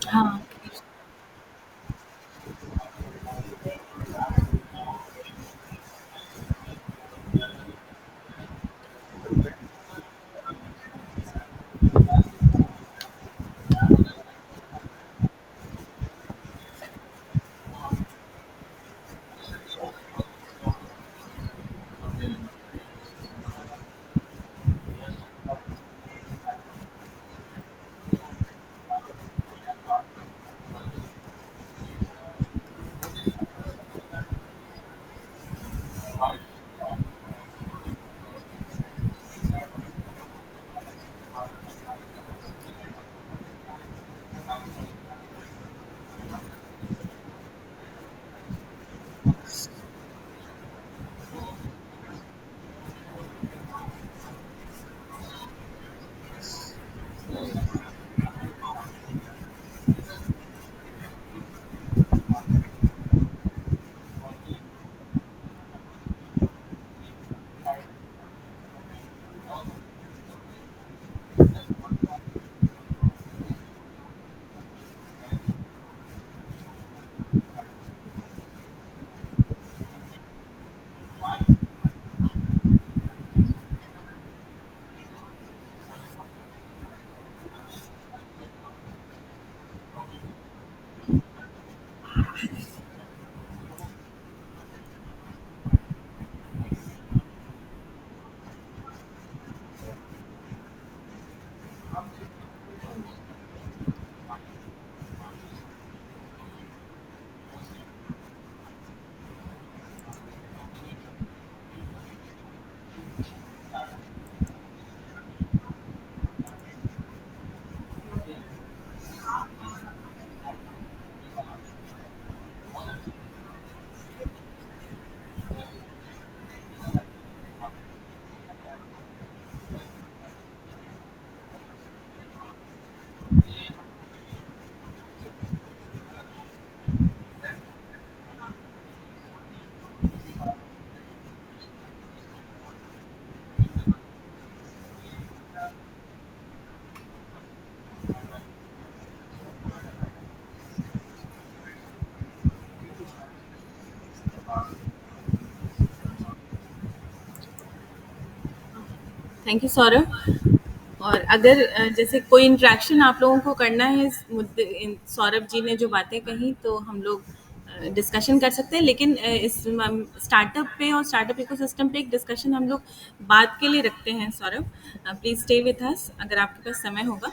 हाँ। Thank you Saurabh. और अगर जैसे कोई इंटरेक्शन आप लोगों को करना है इस मुद्दे सौरभ जी ने जो बातें कही तो हम लोग डिस्कशन कर सकते हैं, लेकिन इस स्टार्टअप पे और स्टार्टअप इकोसिस्टम पे एक डिस्कशन हम लोग बात के लिए रखते हैं Saurabh. Please stay with us अगर आपके पास समय होगा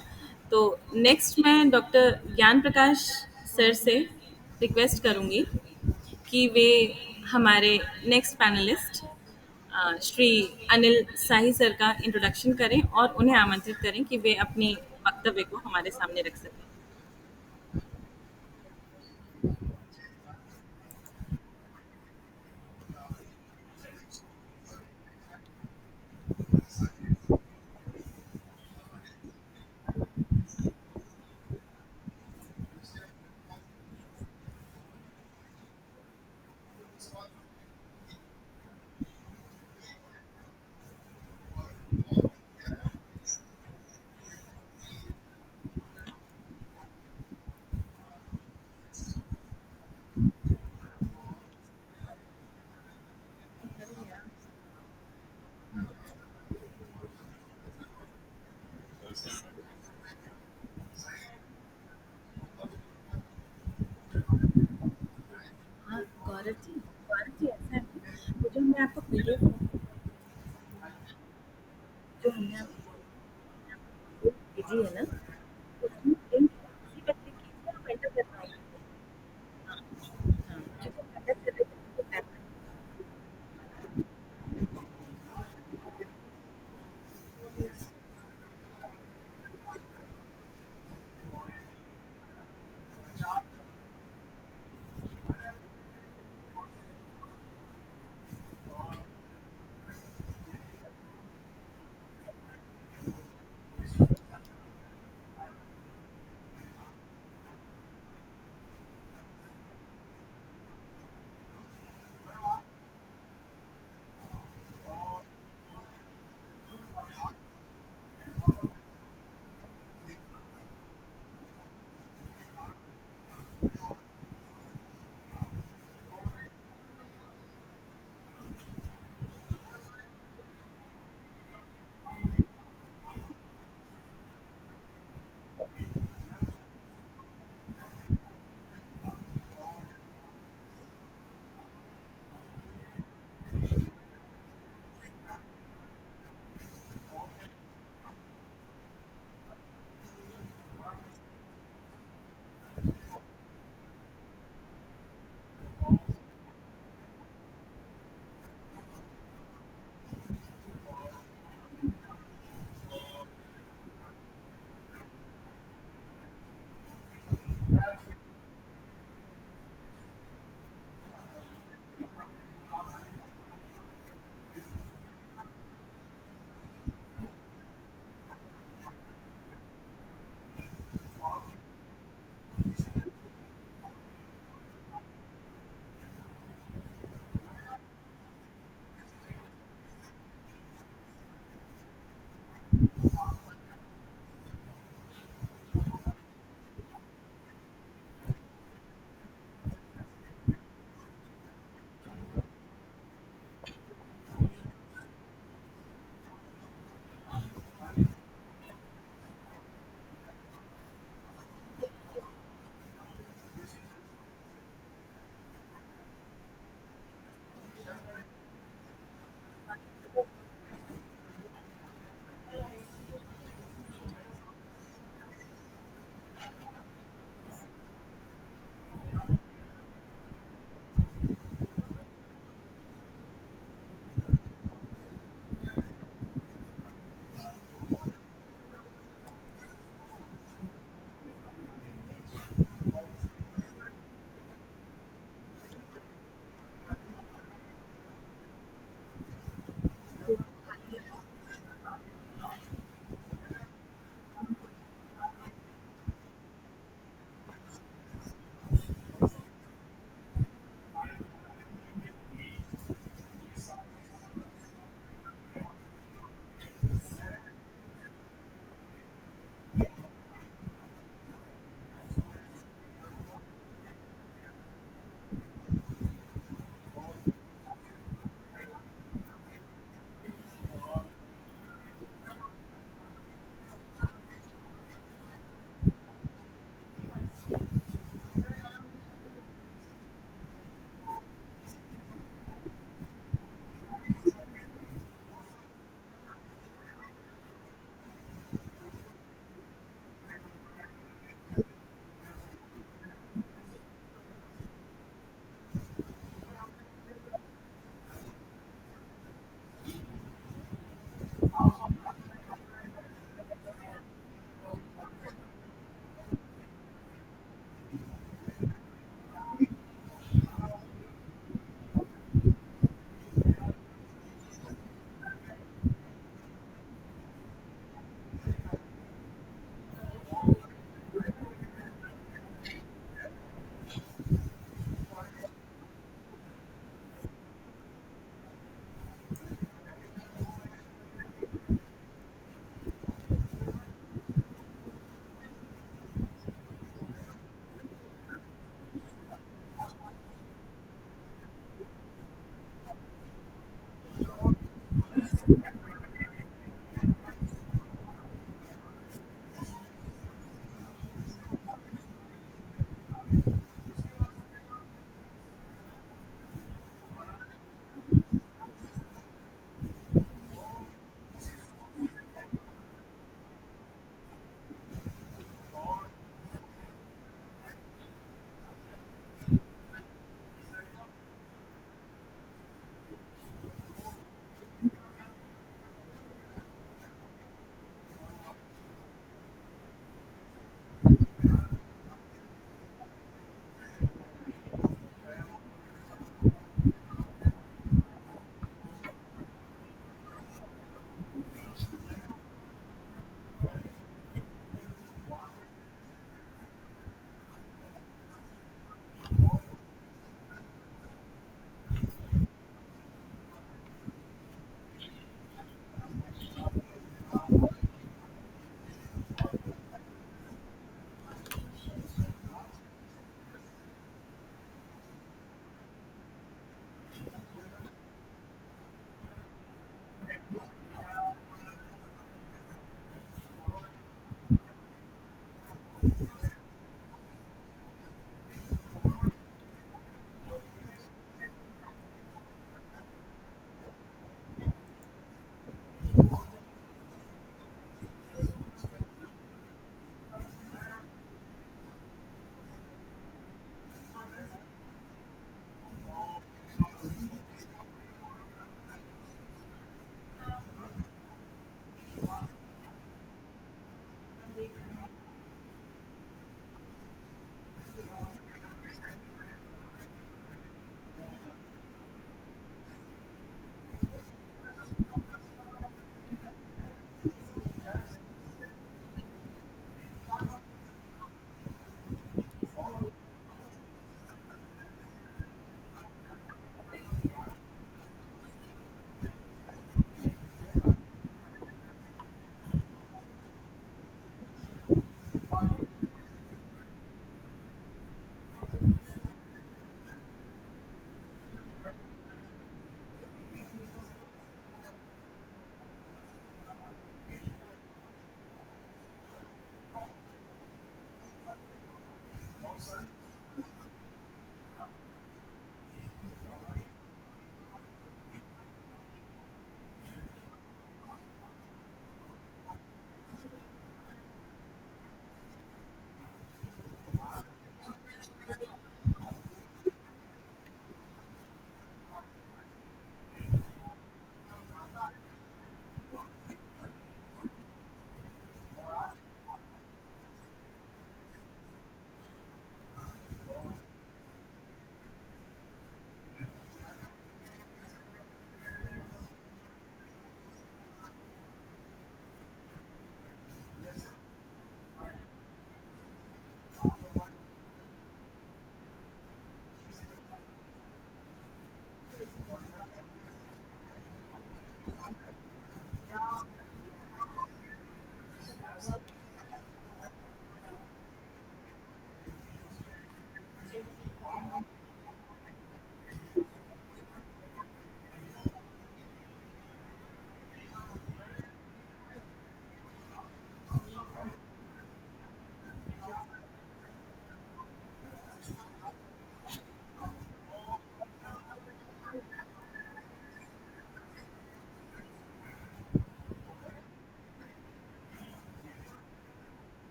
तो। नेक्स्ट मैं डॉक्टर ज्ञान प्रकाश सर से रिक्वेस्ट करूंगी कि वे हमारे नेक्स्ट पैनलिस्ट श्री अनिल शाही सर का इंट्रोडक्शन करें और उन्हें आमंत्रित करें कि वे अपनी वक्तव्य को हमारे सामने रख सकें। हाँ गौरव जी ऐसा है ना, वो जो हमने आपको पीडीएफ जो हमने आपको भेजी है ना, उसमें लिंक उसी पर क्लिक कीजिए, आप एंटर करना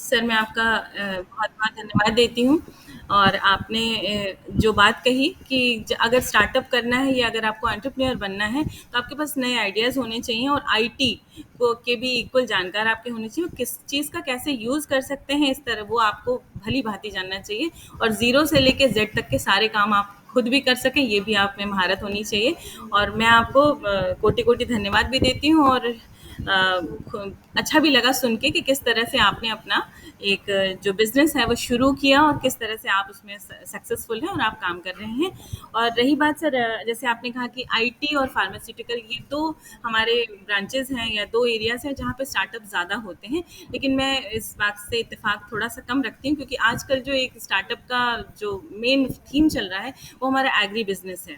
सर मैं आपका बहुत-बहुत धन्यवाद देती हूँ और आपने जो बात कही कि अगर स्टार्टअप करना है या अगर आपको एंटरप्रेन्योर बनना है तो आपके पास नए आइडियाज़ होने चाहिए और आईटी को के भी इक्वल जानकार आपके होने चाहिए और किस चीज़ का कैसे यूज़ कर सकते हैं इस तरह वो आपको भली भांति जानना चाहिए और ज़ीरो से लेके जेड तक के सारे काम आप खुद भी कर सकें ये भी आप में महारत होनी चाहिए और मैं आपको कोटि कोटि धन्यवाद भी देती हूँ और अच्छा भी लगा सुन के कि किस तरह से आपने अपना एक जो बिज़नेस है वो शुरू किया और किस तरह से आप उसमें सक्सेसफुल हैं और आप काम कर रहे हैं। और रही बात सर जैसे आपने कहा कि आईटी और फार्मास्यूटिकल ये 2 हमारे ब्रांचेज़ हैं या 2 एरियाज़ हैं जहाँ पे स्टार्टअप ज़्यादा होते हैं। लेकिन मैं इस बात से इत्तेफ़ाक थोड़ा-सा कम रखती हूँ क्योंकि आजकल जो एक स्टार्टअप का जो मेन थीम चल रहा है वो हमारा एग्री बिज़नेस है।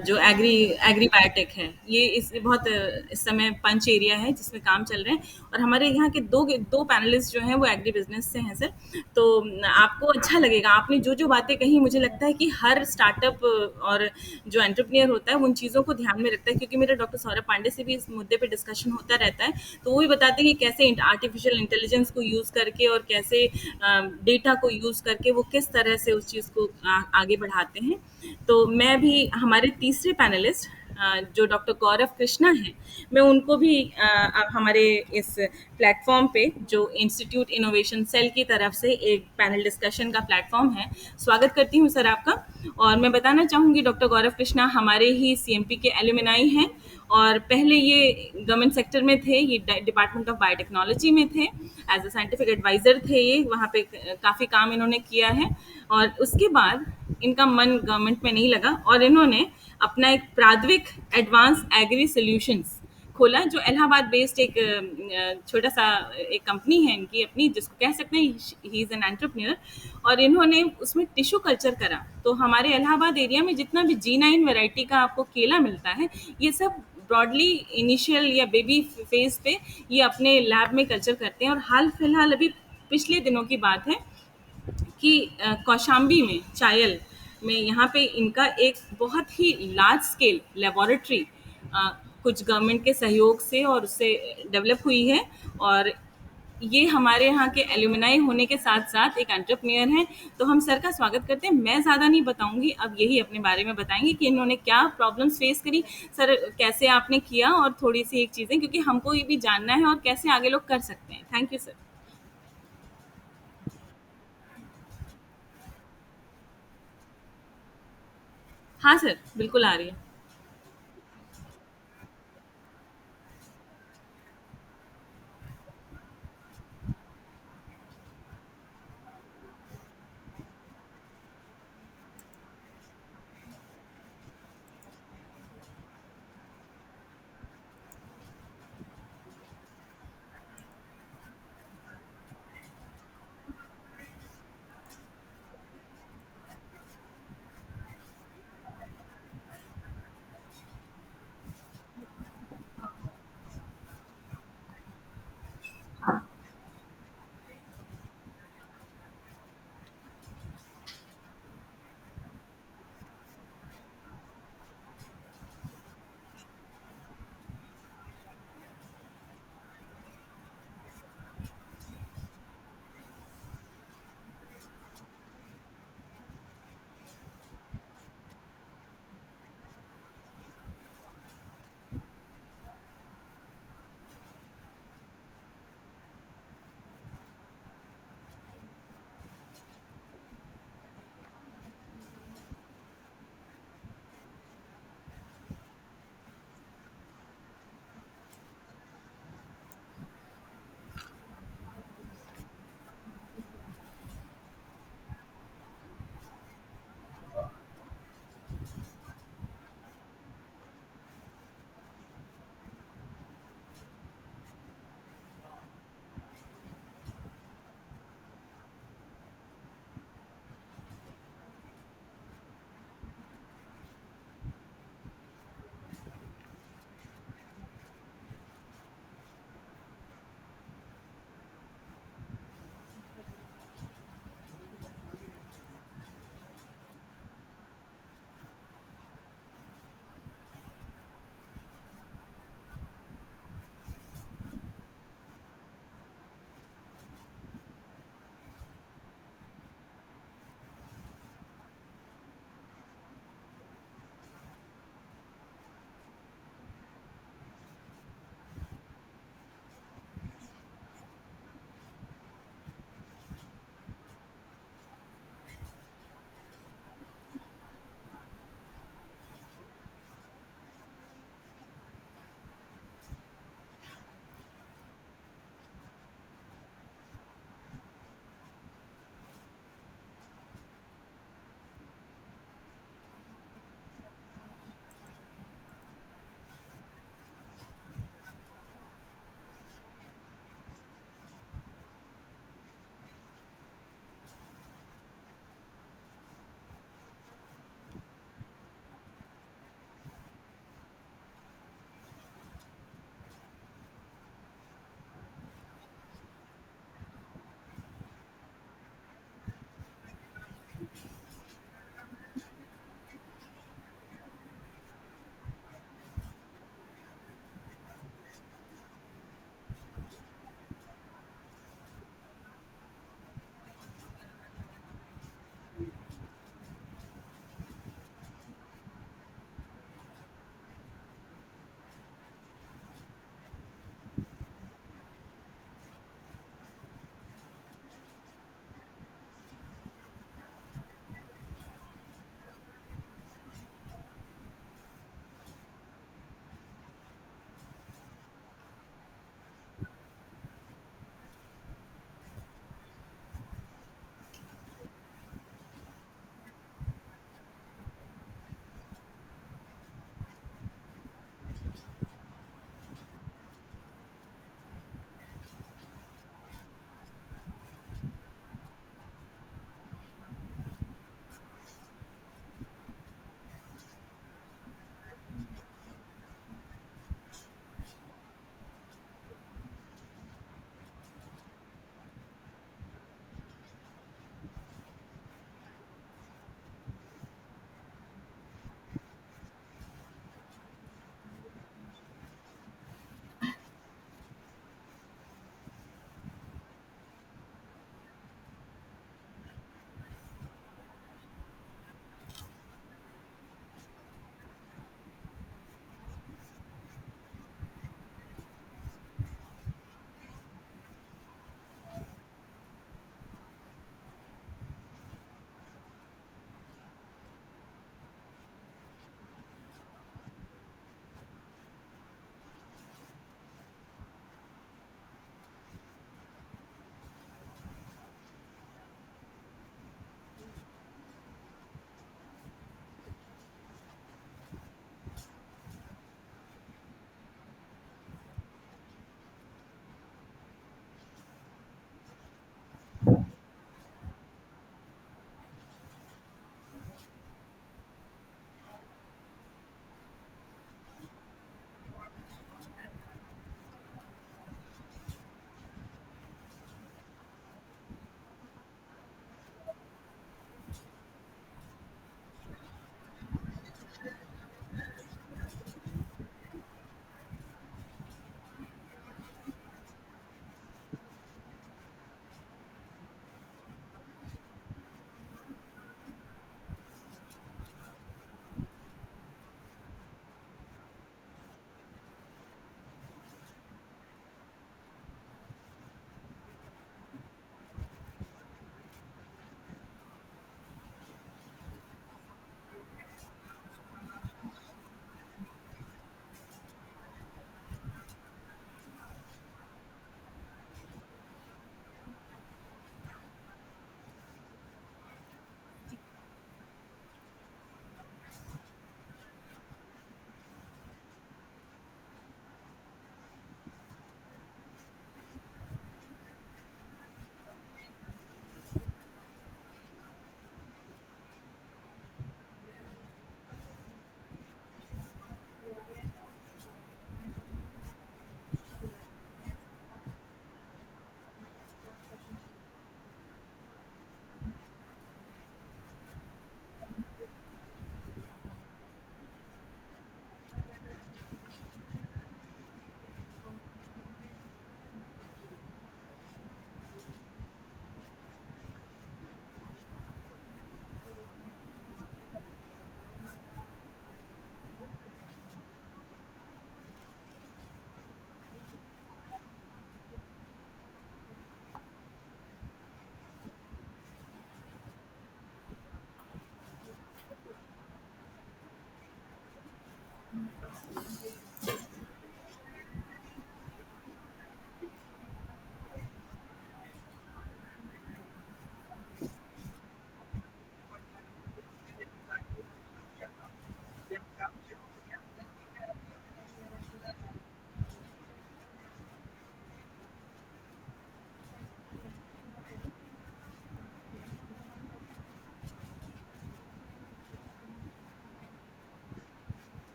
जो एग्री एग्री बायोटेक है ये इस बहुत इस समय पंच एरिया है जिसमें काम चल रहे हैं और हमारे यहाँ के दो पैनलिस्ट जो हैं वो एग्री बिजनेस से हैं सर। तो आपको अच्छा लगेगा आपने जो जो बातें कही मुझे लगता है कि हर स्टार्टअप और जो एंटरप्रेन्योर होता है वो उन चीज़ों को ध्यान में रखता है क्योंकि मेरे डॉक्टर सौरभ पांडे से भी इस मुद्दे पे डिस्कशन होता रहता है तो वो भी बताते हैं कि कैसे आर्टिफिशियल इंटेलिजेंस को यूज़ करके और कैसे डेटा को यूज़ करके वो किस तरह से उस चीज़ को आगे बढ़ाते हैं। तो मैं भी हमारे तीसरे पैनलिस्ट जो डॉक्टर गौरव कृष्णा हैं, मैं उनको भी अब हमारे इस प्लेटफ़ॉर्म पे जो इंस्टीट्यूट इनोवेशन सेल की तरफ से एक पैनल डिस्कशन का प्लेटफ़ॉर्म है, स्वागत करती हूँ सर आपका। और मैं बताना चाहूँगी डॉक्टर गौरव कृष्णा हमारे ही सीएमपी के एलुमनाई हैं और पहले ये गवर्नमेंट सेक्टर में थे, ये डिपार्टमेंट ऑफ बायोटेक्नोलॉजी में थे, एज़ अ साइंटिफिक एडवाइज़र थे ये, वहाँ पे काफ़ी काम इन्होंने किया है और उसके बाद इनका मन गवर्नमेंट में नहीं लगा और इन्होंने अपना एक प्राद्विक एडवांस एग्री सॉल्यूशंस खोला जो इलाहाबाद बेस्ड एक छोटा सा एक कंपनी है इनकी अपनी जिसको कह सकते हैं ही इज़ एन एंटरप्रेन्योर और इन्होंने उसमें टिश्यू कल्चर करा तो हमारे इलाहाबाद एरिया में जितना भी G9 वैरायटी का आपको केला मिलता है ये सब ब्रॉडली इनिशियल या बेबी फेज पे ये अपने लैब में कल्चर करते हैं और हाल फिलहाल अभी पिछले दिनों की बात है कि कौशाम्बी में चायल में यहाँ पे इनका एक बहुत ही लार्ज स्केल लेबोरेटरी कुछ गवर्नमेंट के सहयोग से और उससे डेवलप हुई है और ये हमारे यहाँ के एल्यूमिनाई होने के साथ साथ एक एंटरप्रेन्योर हैं तो हम सर का स्वागत करते हैं मैं ज़्यादा नहीं बताऊंगी अब यही अपने बारे में बताएंगे कि इन्होंने क्या प्रॉब्लम्स फेस करी सर कैसे आपने किया और थोड़ी सी एक चीज़ें क्योंकि हमको ये भी जानना है और कैसे आगे लोग कर सकते हैं थैंक यू सर। हाँ सर बिल्कुल आ रही है।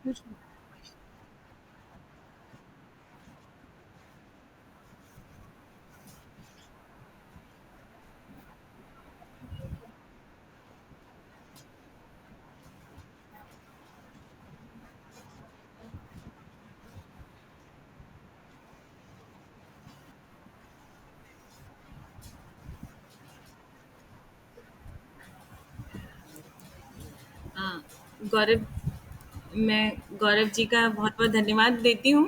कुछ हाँ, गौरव, मैं गौरव जी का बहुत-बहुत धन्यवाद देती हूँ,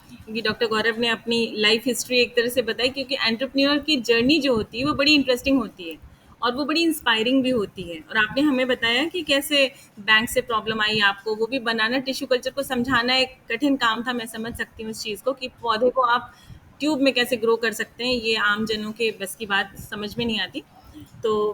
क्योंकि डॉक्टर गौरव ने अपनी लाइफ़ हिस्ट्री एक तरह से बताई, क्योंकि एंटरप्रेन्योर की जर्नी जो होती है, वो बड़ी इंटरेस्टिंग होती है और वो बड़ी इंस्पायरिंग भी होती है। और आपने हमें बताया कि कैसे बैंक से प्रॉब्लम आई आपको, वो भी बनाना टिश्यू कल्चर को समझाना एक कठिन काम था, मैं समझ सकती हूँ इस चीज़ को कि पौधे को आप ट्यूब में कैसे ग्रो कर सकते हैं, ये आम जनों के बस की बात समझ में नहीं आती। तो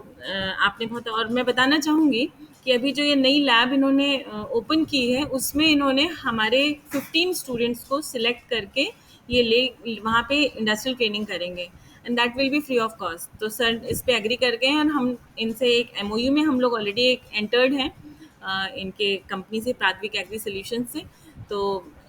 आपने बहुत, और मैं बताना चाहूँगी कि अभी जो ये नई लैब इन्होंने ओपन की है, उसमें इन्होंने हमारे 15 स्टूडेंट्स को सिलेक्ट करके ये ले वहाँ पे इंडस्ट्रियल ट्रेनिंग करेंगे, and that will be free of cost. तो सर इस पे एग्री कर गए हैं, और हम इनसे एक एमओयू में हम लोग ऑलरेडी एक एंटर्ड हैं इनके कंपनी से, प्राथमिक एग्री सोल्यूशन से। तो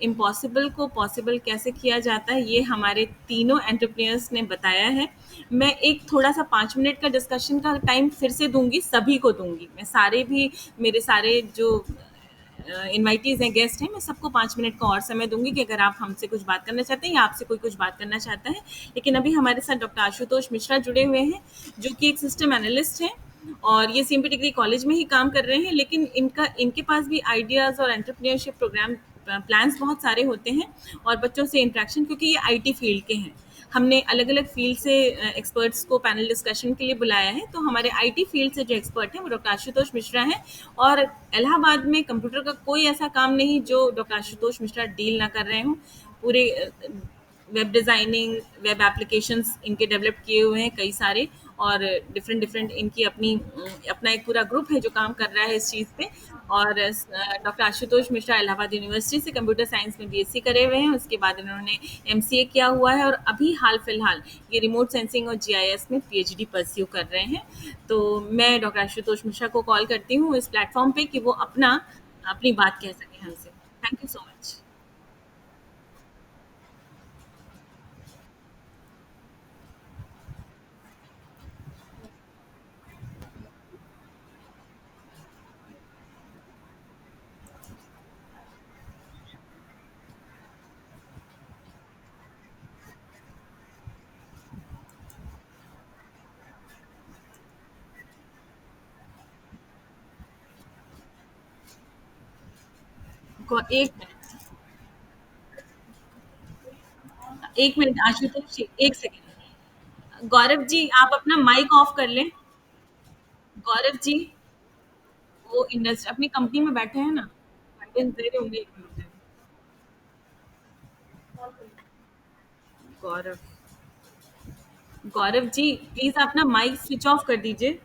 इम्पॉसिबल को पॉसिबल कैसे किया जाता है, ये हमारे तीनों एंटरप्रेन्योर्स ने बताया है। मैं एक थोड़ा-सा 5 मिनट का डिस्कशन का टाइम फिर से दूँगी, सभी को दूँगी। मैं सारे भी, मेरे सारे जो इनवाइटीज़ हैं, गेस्ट हैं, मैं सबको 5 मिनट का और समय दूँगी कि अगर आप हमसे कुछ बात करना चाहते हैं या आपसे कोई कुछ बात करना चाहता है। लेकिन अभी हमारे साथ डॉक्टर आशुतोष मिश्रा जुड़े हुए हैं, जो कि एक सिस्टम एनालिस्ट हैं, और ये सीएमपी डिग्री कॉलेज में ही काम कर रहे हैं, लेकिन इनके पास भी आइडियाज़ और एंटरप्रेन्योरशिप प्रोग्राम प्लान्स बहुत सारे होते हैं, और बच्चों से इंटरेक्शन, क्योंकि ये आईटी फील्ड के हैं। हमने अलग-अलग फ़ील्ड से एक्सपर्ट्स को पैनल डिस्कशन के लिए बुलाया है, तो हमारे आईटी फ़ील्ड से जो एक्सपर्ट हैं, वो डॉक्टर आशुतोष मिश्रा हैं, और इलाहाबाद में कंप्यूटर का कोई ऐसा काम नहीं जो डॉक्टर आशुतोष मिश्रा डील ना कर रहे हों। पूरे वेब डिज़ाइनिंग, वेब एप्लीकेशंस इनके डेवलप किए हुए हैं कई सारे, और डिफरेंट डिफरेंट इनकी अपना एक पूरा ग्रुप है जो काम कर रहा है इस चीज़ पे। और डॉक्टर आशुतोष मिश्रा इलाहाबाद यूनिवर्सिटी से कंप्यूटर साइंस में बीएससी करे हुए हैं, उसके बाद इन्होंने एमसीए किया हुआ है, और अभी हाल फिलहाल ये रिमोट सेंसिंग और जीआईएस में पीएचडी परस्यू कर रहे हैं। तो मैं डॉक्टर आशुतोष मिश्रा को कॉल करती हूँ इस प्लेटफॉर्म पे कि वो अपनी बात कह सकें हमसे। Thank you so much. एक मिनट, एक मिनट आशुतोष जी, एक सेकेंड। गौरव जी, आप अपना माइक ऑफ कर लें। गौरव जी, वो इंडस्ट्री अपनी कंपनी में बैठे हैं ना, गाइडेंस दे रहे होंगे, एक मिनट। गौरव, गौरव जी, प्लीज अपना माइक स्विच ऑफ कर दीजिए।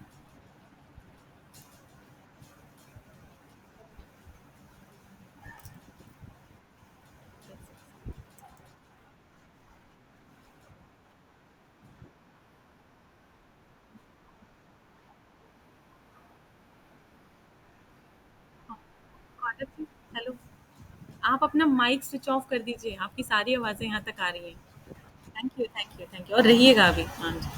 गौरव जी, हेलो, आप अपना माइक स्विच ऑफ कर दीजिए, आपकी सारी आवाजें यहाँ तक आ रही हैं। Thank you, thank you, thank you, और रहिएगा अभी। हाँ जी।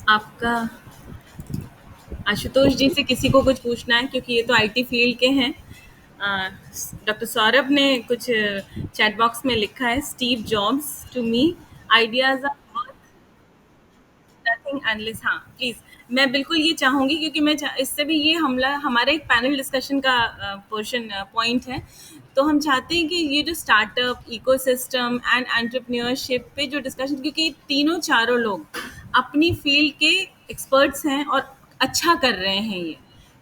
आपका आशुतोष जी से किसी को कुछ पूछना है, क्योंकि ये तो आईटी फील्ड के हैं। डॉक्टर सौरभ ने कुछ चैट बॉक्स में लिखा है, Steve Jobs to me, ideas are nothing unless. हाँ प्लीज, मैं बिल्कुल ये चाहूंगी, क्योंकि इससे भी ये हमला हमारा एक पैनल डिस्कशन का पोर्शन पॉइंट है। तो हम चाहते हैं कि ये जो स्टार्टअप इकोसिस्टम एंड एंटरप्रेन्योरशिप पे जो डिस्कशन, क्योंकि तीनों चारों लोग अपनी फील्ड के एक्सपर्ट्स हैं और अच्छा कर रहे हैं ये,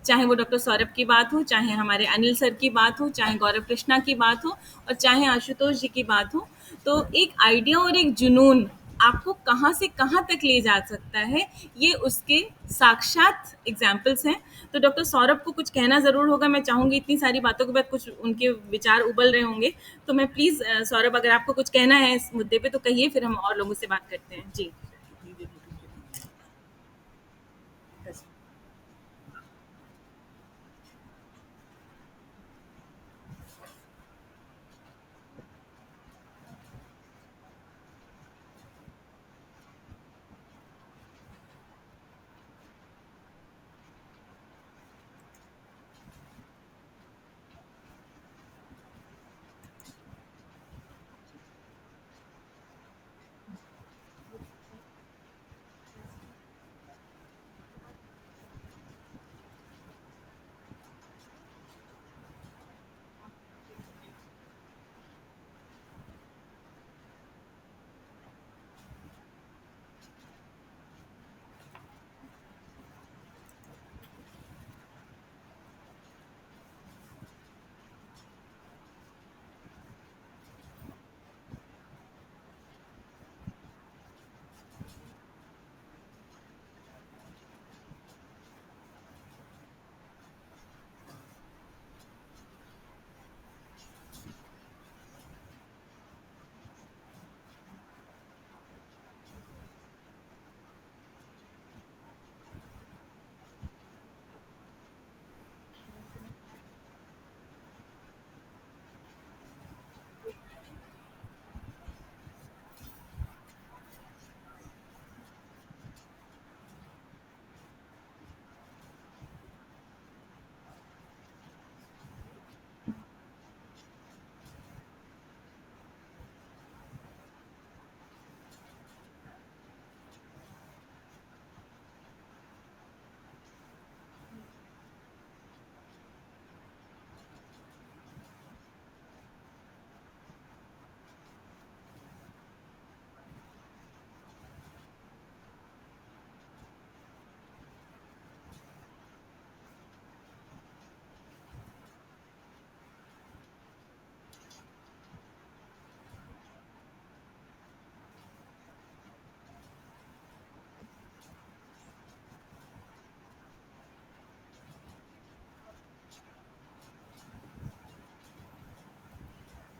चाहे वो डॉक्टर सौरभ की बात हो, चाहे हमारे अनिल सर की बात हो, चाहे गौरव कृष्णा की बात हो, और चाहे आशुतोष जी की बात हो। तो एक आइडिया और एक जुनून आपको कहाँ से कहाँ तक ले जा सकता है, ये उसके साक्षात एग्जाम्पल्स हैं। तो डॉक्टर सौरभ को कुछ कहना ज़रूर होगा, मैं चाहूँगी इतनी सारी बातों के बाद कुछ उनके विचार उबल रहे होंगे। तो मैं प्लीज़ सौरभ, अगर आपको कुछ कहना है इस मुद्दे पे तो कहिए, फिर हम और लोगों से बात करते हैं जी।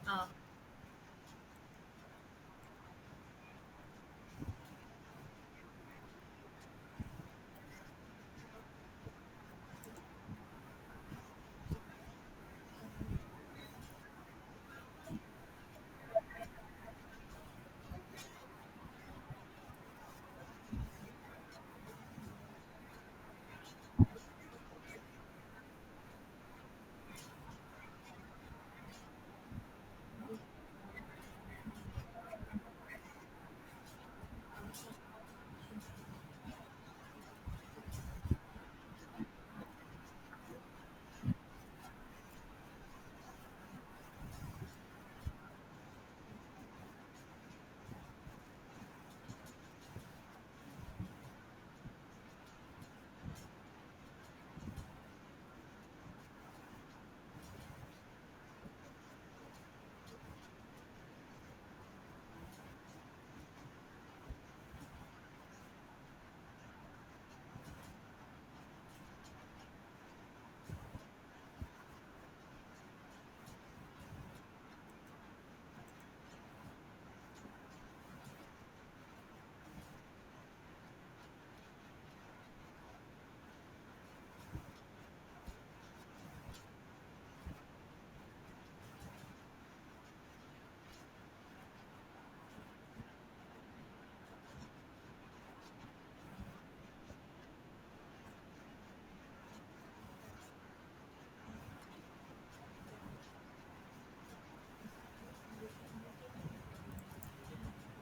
अ,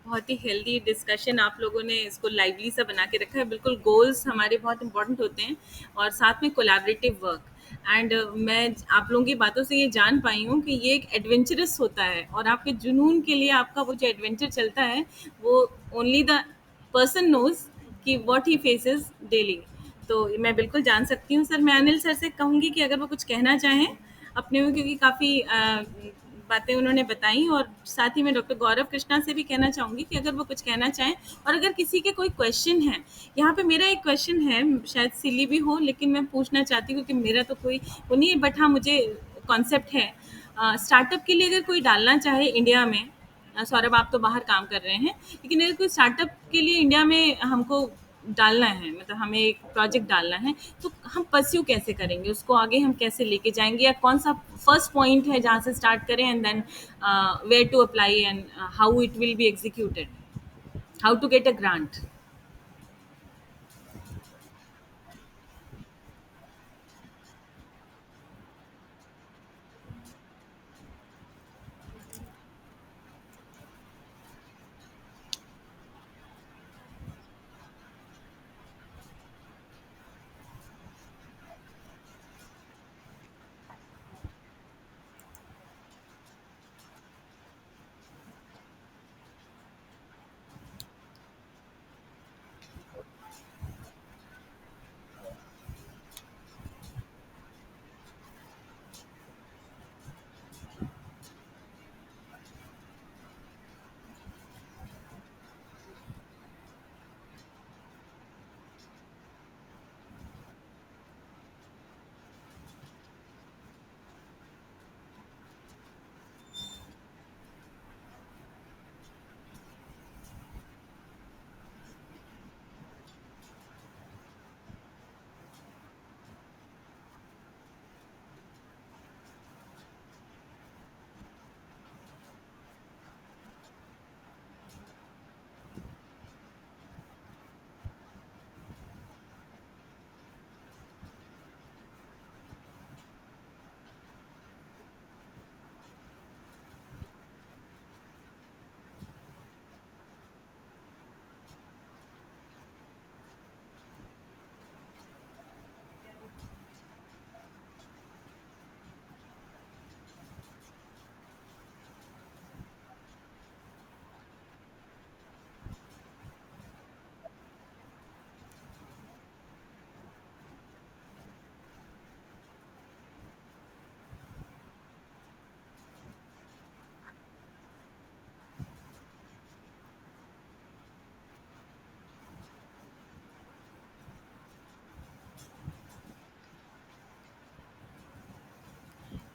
बहुत ही हेल्दी डिस्कशन आप लोगों ने इसको लाइवली सा बना के रखा है। बिल्कुल गोल्स हमारे बहुत इंपॉर्टेंट होते हैं और साथ में कोलैबोरेटिव वर्क। एंड मैं आप लोगों की बातों से ये जान पाई हूँ कि ये एक एडवेंचरस होता है और आपके जुनून के लिए आपका वो जो एडवेंचर चलता है वो ओनली द पर्सन नोज कि व्हाट ही फेसेस डेली। तो मैं बिल्कुल जान सकती हूँ सर। मैं अनिल सर से कहूँगी कि अगर वो कुछ कहना चाहें अपने में, क्योंकि काफ़ी बातें उन्होंने बताई। और साथ ही मैं डॉक्टर गौरव कृष्णा से भी कहना चाहूँगी कि अगर वो कुछ कहना चाहें और अगर किसी के कोई क्वेश्चन है। यहाँ पे मेरा एक क्वेश्चन है, शायद सिली भी हो लेकिन मैं पूछना चाहती हूँ कि मेरा तो कोई वो नहीं है, बट हाँ मुझे कॉन्सेप्ट है। स्टार्टअप के लिए अगर कोई डालना चाहे इंडिया में, सौरभ आप तो बाहर काम कर रहे हैं, लेकिन अगर कोई स्टार्टअप के लिए इंडिया में हमको डालना है, मतलब हमें एक प्रोजेक्ट डालना है, तो हम परस्यू कैसे करेंगे उसको, आगे हम कैसे लेके जाएंगे, या कौन सा फर्स्ट पॉइंट है जहाँ से स्टार्ट करें, and then where to apply and how it will be executed, how to get a grant.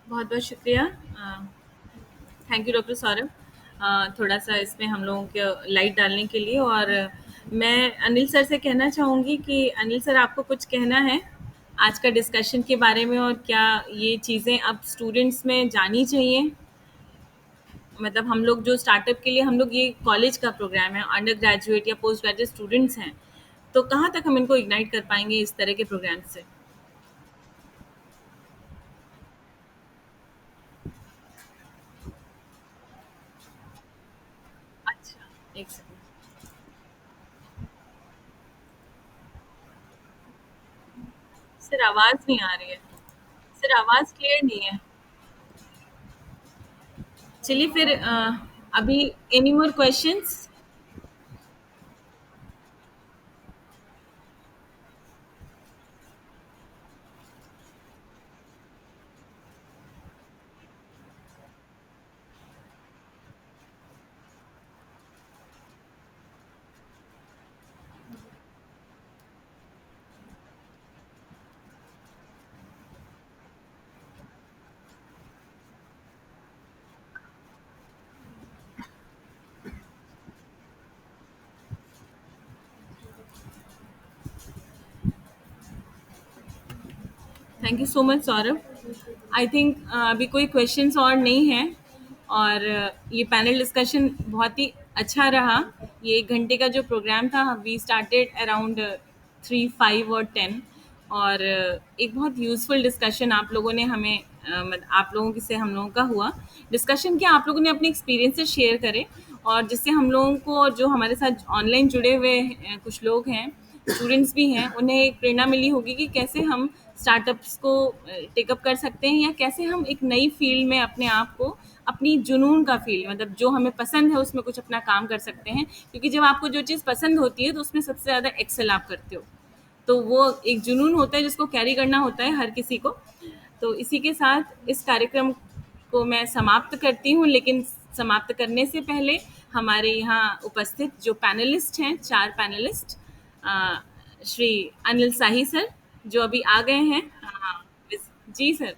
बहुत बहुत शुक्रिया। थैंक यू डॉक्टर सौरभ, थोड़ा-सा इसमें हम लोगों को लाइट डालने के लिए। और मैं अनिल सर से कहना चाहूँगी कि अनिल सर, आपको कुछ कहना है आज का डिस्कशन के बारे में, और क्या ये चीज़ें अब स्टूडेंट्स में जानी चाहिए? मतलब हम लोग जो स्टार्टअप के लिए हम लोग ये कॉलेज का प्रोग्राम है, अंडर ग्रेजुएट या पोस्ट ग्रेजुएट स्टूडेंट्स हैं, तो कहाँ तक हम इनको इग्नाइट कर पाएँगे इस तरह के प्रोग्राम से? अच्छा, 1 सेकंड। सर आवाज़ नहीं आ रही है। सर आवाज़ क्लियर नहीं है। चलिए फिर अभी any more questions? Thank you so much Saurabh. I think अभी कोई क्वेश्चंस और नहीं है। और ये पैनल डिस्कशन बहुत ही अच्छा रहा। ये 1 घंटे का जो प्रोग्राम था, वी स्टार्टेड अराउंड 3, 5 और 10। और एक बहुत यूज़फुल डिस्कशन आप लोगों ने हमें आप लोगों से हम लोगों का हुआ डिस्कशन। क्या आप लोगों ने अपने एक्सपीरियंसेस शेयर करे, और जिससे हम लोगों को, और जो हमारे साथ ऑनलाइन जुड़े हुए कुछ लोग हैं, स्टूडेंट्स भी हैं, उन्हें एक प्रेरणा मिली होगी कि कैसे हम स्टार्टअप्स को टेकअप कर सकते हैं, या कैसे हम एक नई फील्ड में अपने आप को, अपनी जुनून का फील्ड, मतलब जो हमें पसंद है उसमें कुछ अपना काम कर सकते हैं। क्योंकि जब आपको जो चीज़ पसंद होती है तो उसमें सबसे ज़्यादा एक्सेल आप करते हो। तो वो एक जुनून होता है जिसको कैरी करना होता है हर किसी को। तो इसी के साथ इस कार्यक्रम को मैं समाप्त करती हूँ, लेकिन समाप्त करने से पहले हमारे यहाँ उपस्थित जो पैनलिस्ट हैं, 4 पैनलिस्ट, श्री अनिल शाही सर, जो अभी आ गए हैं। जी सर।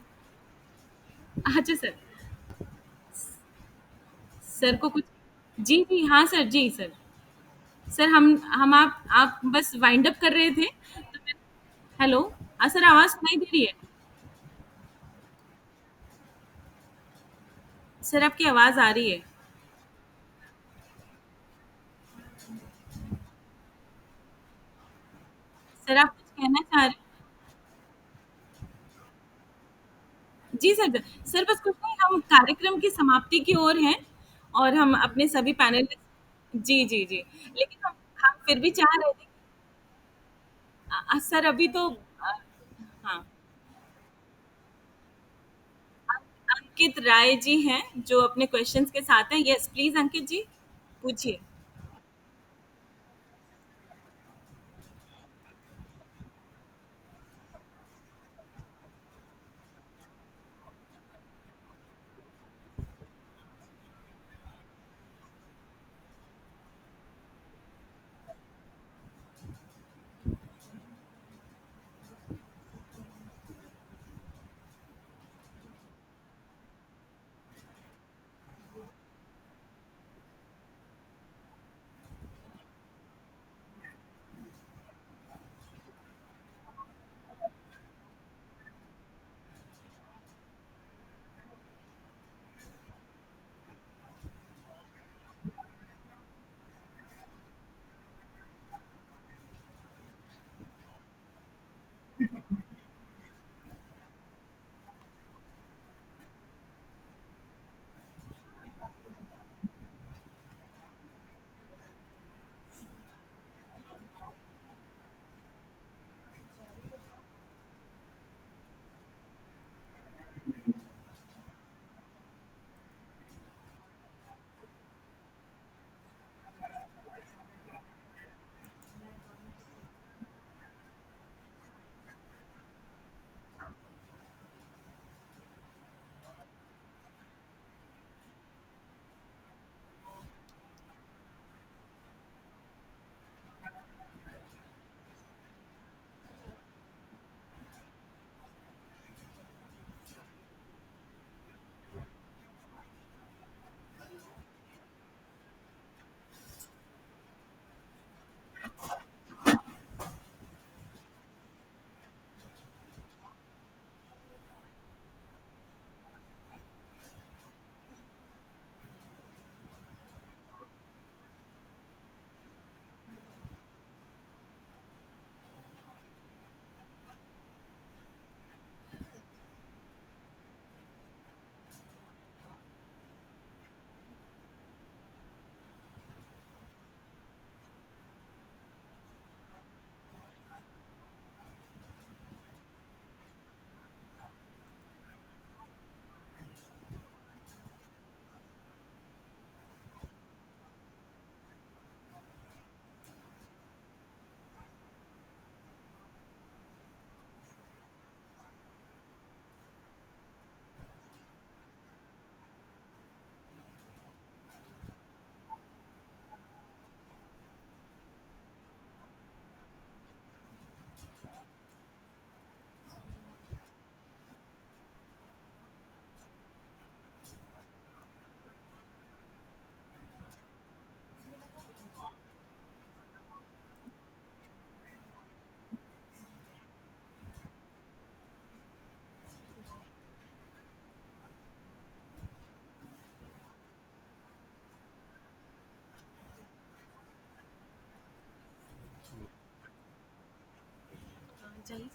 अच्छा सर। सर को कुछ। जी, जी, हाँ सर, जी सर। सर हम आप बस वाइंड अप कर रहे थे तो मैं। हेलो। सर आवाज़ सुनाई दे रही है? सर आपकी आवाज़ आ रही है। सर आप कुछ कहना चाह रहे? जी सर। सर बस कुछ नहीं, हम कार्यक्रम की समाप्ति की ओर हैं, और हम अपने सभी पैनलिस्ट। जी, जी, जी। लेकिन हम फिर भी चाह रहे थे। सर अभी तो हाँ, अंकित राय जी हैं जो अपने क्वेश्चंस के साथ हैं। यस प्लीज अंकित जी, पूछिए। चाहिए।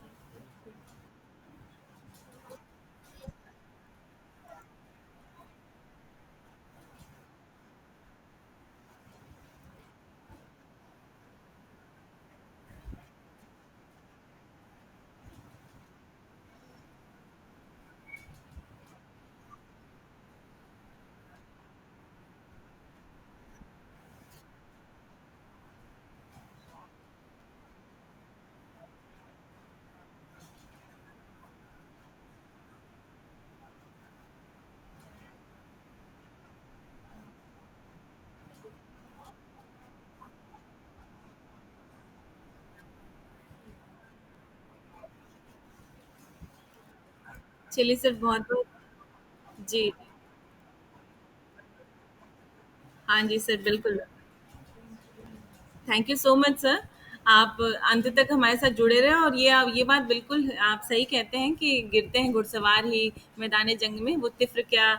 चलिए सर, बहुत बहुत जी। हाँ जी सर, बिल्कुल। Thank you so much sir. आप अंत तक हमारे साथ जुड़े रहे, और ये बात बिल्कुल आप सही कहते हैं कि गिरते हैं घुड़सवार ही मैदान जंग में। वो तिफ़्र क्या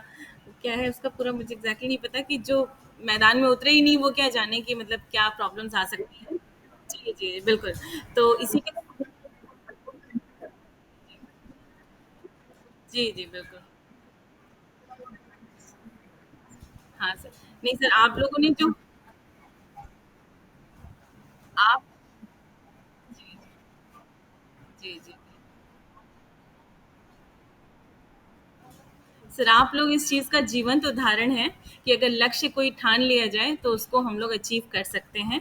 क्या है उसका पूरा मुझे एग्ज़ैक्टली नहीं पता, कि जो मैदान में उतरे ही नहीं वो क्या जाने कि मतलब क्या प्रॉब्लम्स आ सकती हैं। जी, जी, बिल्कुल। तो इसी के जी, जी, बिल्कुल। हाँ सर। नहीं सर, आप लोगों ने जो आप जी, जी, जी। सर, आप लोग इस चीज़ का जीवंत उदाहरण हैं कि अगर लक्ष्य कोई ठान लिया जाए तो उसको हम लोग अचीव कर सकते हैं।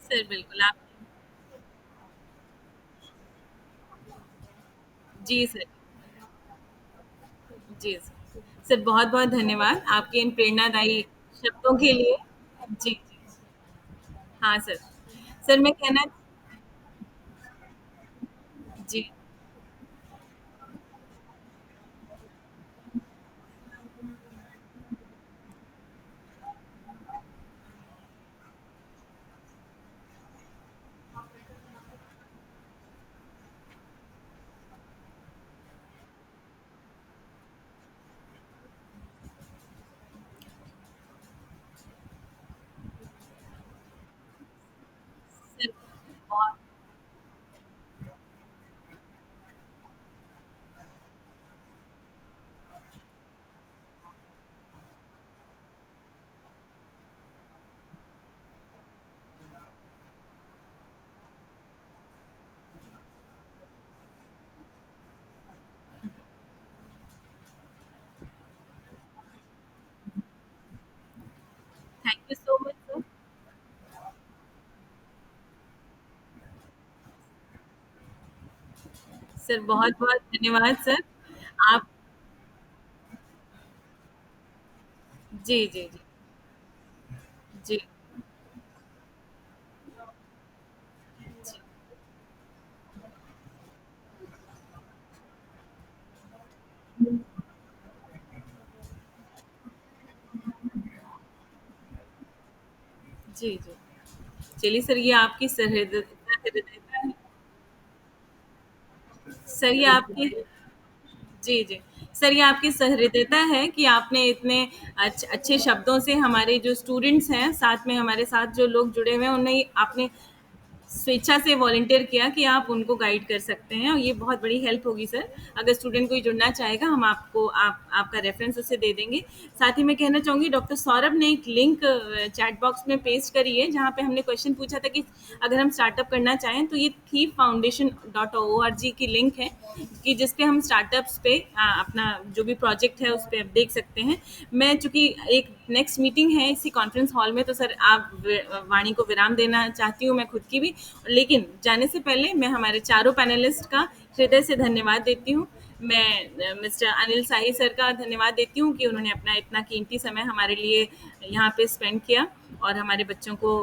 सर, बिल्कुल आप जी सर, जी सर। सर, बहुत-बहुत धन्यवाद आपके इन प्रेरणादायी शब्दों के लिए। जी, जी। हाँ सर। सर, मैं कहना जी, सर बहुत thank you so much sir. Sir बहुत-बहुत धन्यवाद सर। आप जी, जी, जी। जी, जी, जी, जी। चलिए सर, ये आपकी सहृदयता है। सर ये आपकी जी, जी। सर ये आपकी सहृदयता है कि आपने इतने अच्छे शब्दों से हमारे जो स्टूडेंट्स हैं, साथ में हमारे साथ जो लोग जुड़े हुए हैं, उन्हें आपने स्वेच्छा से वॉलंटियर किया कि आप उनको गाइड कर सकते हैं और ये बहुत बड़ी हेल्प होगी सर। अगर स्टूडेंट कोई जुड़ना चाहेगा, हम आपको आपका रेफरेंस उसे दे देंगे। साथ ही मैं कहना चाहूँगी, डॉक्टर सौरभ ने एक लिंक चैट बॉक्स में पेस्ट करी है, जहाँ पे हमने क्वेश्चन पूछा था कि अगर हम स्टार्टअप करना चाहें तो ये थीव foundation dot O R G की लिंक है कि जिस पे हम स्टार्टअप्स पे अपना जो भी प्रोजेक्ट है उस पर आप देख सकते हैं। मैं चूंकि एक नेक्स्ट मीटिंग है इसी कॉन्फ्रेंस हॉल में, तो सर आप वाणी को विराम देना चाहती हूँ, मैं खुद की भी। लेकिन जाने से पहले मैं हमारे चारों पैनलिस्ट का हृदय से धन्यवाद देती हूँ। मैं मिस्टर अनिल शाही सर का धन्यवाद देती हूँ कि उन्होंने अपना इतना कीमती समय हमारे लिए यहाँ पे स्पेंड किया और हमारे बच्चों को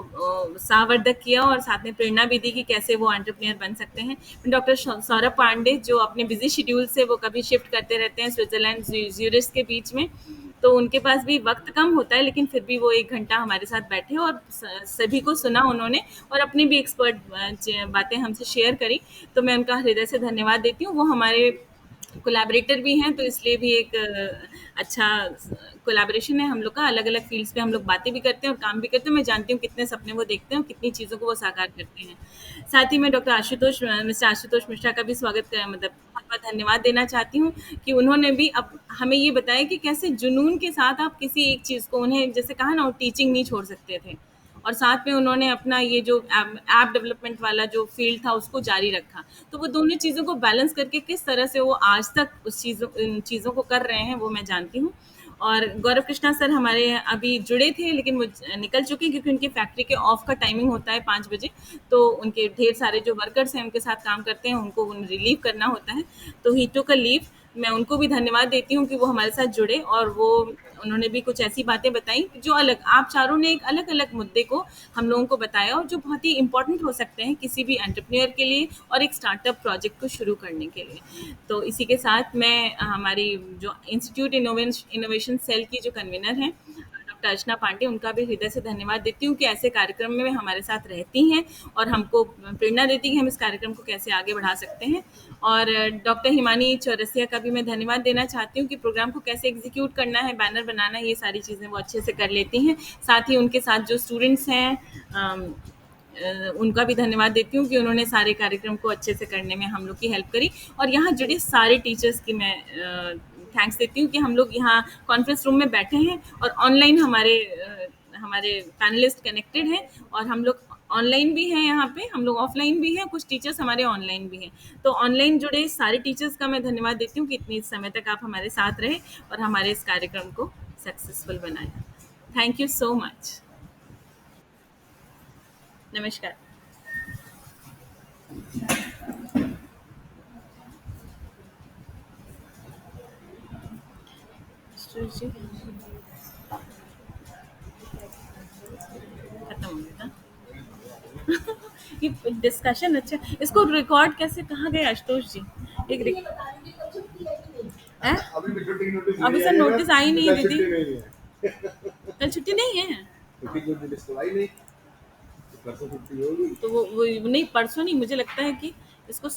उत्साहवर्धक किया और साथ में प्रेरणा भी दी कि कैसे वो एंटरप्रेन्योर बन सकते हैं। डॉक्टर सौरभ पांडे जो अपने बिजी शेड्यूल से वो कभी शिफ्ट करते रहते हैं स्विट्जरलैंड ज्यूरिख के बीच में, तो उनके पास भी वक्त कम होता है, लेकिन फिर भी वो 1 घंटा हमारे साथ बैठे और सभी को सुना उन्होंने और अपनी भी एक्सपर्ट बातें हमसे शेयर करी। तो मैं उनका हृदय से धन्यवाद देती हूँ। वो हमारे कोलैबोरेटर भी हैं, तो इसलिए भी एक अच्छा कोलैबोरेशन है हम लोग का। अलग अलग फील्ड्स पे हम लोग बातें भी करते हैं और काम भी करते हैं। मैं जानती हूँ कितने सपने वो देखते हैं और कितनी चीज़ों को वो साकार करते हैं। साथ ही मैं डॉक्टर आशुतोष मिस्टर आशुतोष मिश्रा का भी स्वागत मतलब बहुत बहुत धन्यवाद देना चाहती हूँ कि उन्होंने भी अब हमें ये बताया कि कैसे जुनून के साथ आप किसी एक चीज़ को, उन्हें जैसे कहा ना, वो टीचिंग नहीं छोड़ सकते थे और साथ में उन्होंने अपना ये जो ऐप डेवलपमेंट वाला जो फील्ड था उसको जारी रखा। तो वो दोनों चीज़ों को बैलेंस करके किस तरह से वो आज तक उस चीज़ों इन चीज़ों को कर रहे हैं, वो मैं जानती हूँ। और गौरव कृष्णा सर हमारे अभी जुड़े थे, लेकिन वो निकल चुके हैं क्योंकि उनकी फैक्ट्री के ऑफ का टाइमिंग होता है 5 बजे। तो उनके ढेर सारे जो वर्कर्स हैं उनके साथ काम करते हैं, उनको रिलीव करना होता है, तो ही टुक अ लीव। मैं उनको भी धन्यवाद देती हूँ कि वो हमारे साथ जुड़े और वो उन्होंने भी कुछ ऐसी बातें बताई जो अलग, आप चारों ने एक अलग अलग मुद्दे को हम लोगों को बताया और जो बहुत ही इंपॉर्टेंट हो सकते हैं किसी भी एंटरप्रेन्योर के लिए और एक स्टार्टअप प्रोजेक्ट को शुरू करने के लिए। तो इसी के साथ मैं हमारी जो इंस्टीट्यूट इनोवेशन सेल की जो कन्वीनर हैं डॉक्टर अर्चना पांडे, उनका भी हृदय से धन्यवाद देती हूँ कि ऐसे कार्यक्रम में हमारे साथ रहती हैं और हमको प्रेरणा देती हैं कि हम इस कार्यक्रम को कैसे आगे बढ़ा सकते हैं। और डॉक्टर हिमानी चौरसिया का भी मैं धन्यवाद देना चाहती हूँ कि प्रोग्राम को कैसे एग्जीक्यूट करना है, बैनर बनाना है, ये सारी चीज़ें वो अच्छे से कर लेती हैं। साथ ही उनके साथ जो स्टूडेंट्स हैं उनका भी धन्यवाद देती हूँ कि उन्होंने सारे कार्यक्रम को अच्छे से करने में हम लोग की हेल्प करी। और यहाँ जुड़े सारे टीचर्स की मैं थैंक्स देती हूँ कि हम लोग यहाँ कॉन्फ्रेंस रूम में बैठे हैं और ऑनलाइन हमारे पैनलिस्ट कनेक्टेड हैं और हम लोग ऑनलाइन भी हैं, यहाँ पे हम लोग ऑफलाइन भी हैं, कुछ टीचर्स हमारे ऑनलाइन भी हैं। तो ऑनलाइन जुड़े सारे टीचर्स का मैं धन्यवाद देती हूँ कि इतनी समय तक आप हमारे साथ रहे और हमारे इस कार्यक्रम को सक्सेसफुल बनाया। Thank you so much. नमस्कार। जी, खत्म हो गया था। ये डिस्कशन अच्छा, इसको रिकॉर्ड कैसे, कहाँ गए आशुतोष जी? एक हैं? अभी सर नोटिस आई नहीं है दीदी। कल छुट्टी नहीं है। तो वो नहीं, परसों नहीं, मुझे लगता है कि इसको